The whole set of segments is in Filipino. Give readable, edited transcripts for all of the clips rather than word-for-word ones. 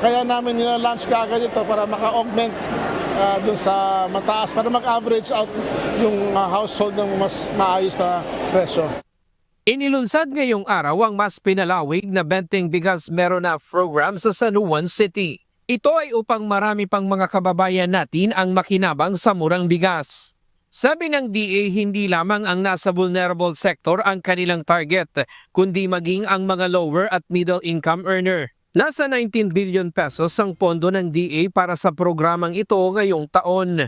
Kaya namin nila-launch kaagad ito para maka-augment dun sa mataas, para mag-average out yung household ng mas maayos na presyo. Inilunsad ngayong araw ang mas pinalawig na Benteng Bigas Meron Na program sa San Juan City. Ito ay upang marami pang mga kababayan natin ang makinabang sa murang bigas. Sabi ng DA, hindi lamang ang nasa vulnerable sector ang kanilang target, kundi maging ang mga lower at middle income earner. Nasa 19 billion pesos ang pondo ng DA para sa programang ito ngayong taon.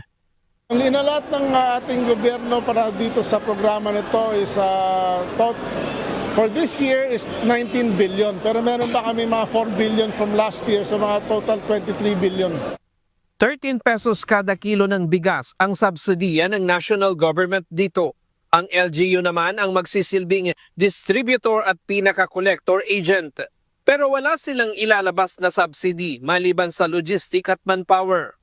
Ang inalat ng ating gobyerno para dito sa programa nito is for this year is 19 billion. Pero meron pa kami mga 4 billion from last year, so mga total 23 billion. 13 pesos kada kilo ng bigas ang subsidiya ng national government dito. Ang LGU naman ang magsisilbing distributor at pinaka-collector agent. Pero wala silang ilalabas na subsidy maliban sa logistic at manpower.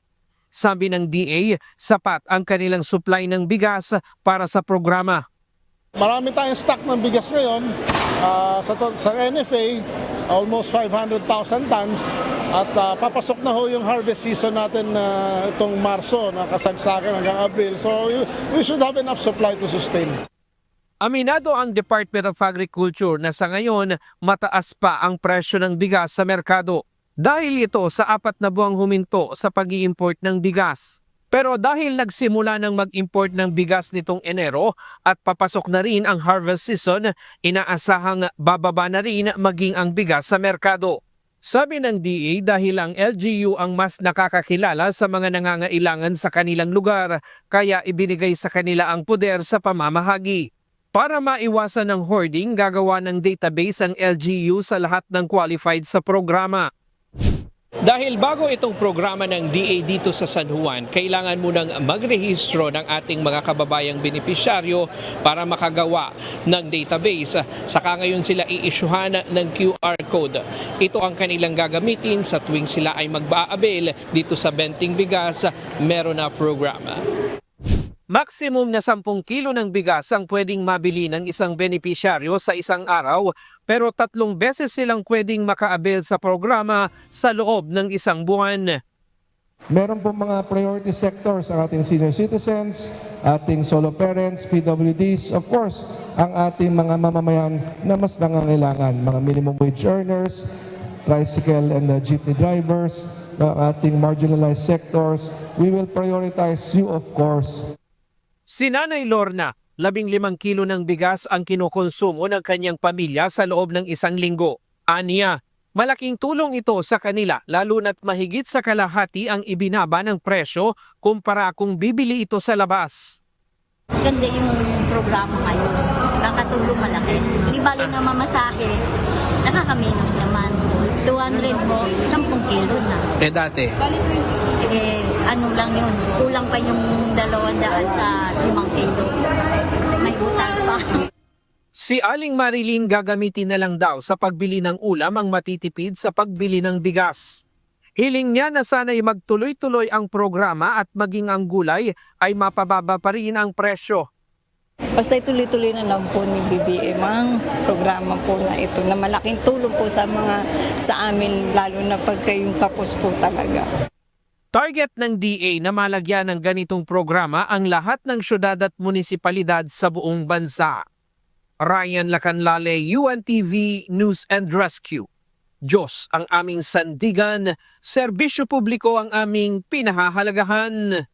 Sabi ng DA, sapat ang kanilang supply ng bigas para sa programa. Marami tayong stock ng bigas ngayon sa NFA, almost 500,000 tons. At papasok na ho yung harvest season natin itong Marso, nakasagsagan hanggang Abril. So we should have enough supply to sustain. Aminado ang Department of Agriculture na sa ngayon mataas pa ang presyo ng bigas sa merkado. Dahil ito sa 4 na buwang huminto sa pag-i-import ng bigas. Pero dahil nagsimula ng mag-import ng bigas nitong Enero at papasok na rin ang harvest season, inaasahang bababa na rin maging ang bigas sa merkado. Sabi ng DA, dahil ang LGU ang mas nakakakilala sa mga nangangailangan sa kanilang lugar, kaya ibinigay sa kanila ang poder sa pamamahagi. Para maiwasan ng hoarding, gagawa ng database ang LGU sa lahat ng qualified sa programa. Dahil bago itong programa ng DA dito sa San Juan, kailangan munang magrehistro ng ating mga kababayang benepisyaryo para makagawa ng database. Saka ngayon sila i-issuehan ng QR code. Ito ang kanilang gagamitin sa tuwing sila ay mag-aabil dito sa Benteng Bigas Meron Na programa. Maximum na 10 kilo ng bigas ang pwedeng mabili ng isang benepisyaryo sa isang araw, pero 3 beses silang pwedeng maka-avail sa programa sa loob ng isang buwan. Meron po mga priority sectors ang ating senior citizens, ating solo parents, PWDs, of course, ang ating mga mamamayan na mas nangangailangan, mga minimum wage earners, tricycle and jeepney drivers, ang ating marginalized sectors. We will prioritize you, of course. Si Nanay Lorna, 15 kilo ng bigas ang kinukonsumo ng kanyang pamilya sa loob ng isang linggo. Aniya, malaking tulong ito sa kanila lalo na't mahigit sa kalahati ang ibinaba ng presyo kumpara kung bibili ito sa labas. Ganda yung programa ngayon. Nakatulong malaki. Hindi bali na mamasahe. Nakakaminos naman. 200 mo, 10 kilo na. Dati? Ano lang yun. Kulang pa yung 200 sa 5 kilo. May utang pa. Si Aling Marilyn gagamitin na lang daw sa pagbili ng ulam ang matitipid sa pagbili ng bigas. Hiling niya na sana'y magtuloy-tuloy ang programa at maging ang gulay ay mapababa pa rin ang presyo. Basta ituloy-tuloy na lang po ni BBM ang programa po na ito na malaking tulong po sa amin lalo na pagka yung kapos po talaga. Target ng DA na malagyan ng ganitong programa ang lahat ng syudad at munisipalidad sa buong bansa. Ryan Lacanlale, UNTV News and Rescue. Diyos ang aming sandigan, serbisyo publiko ang aming pinahahalagahan.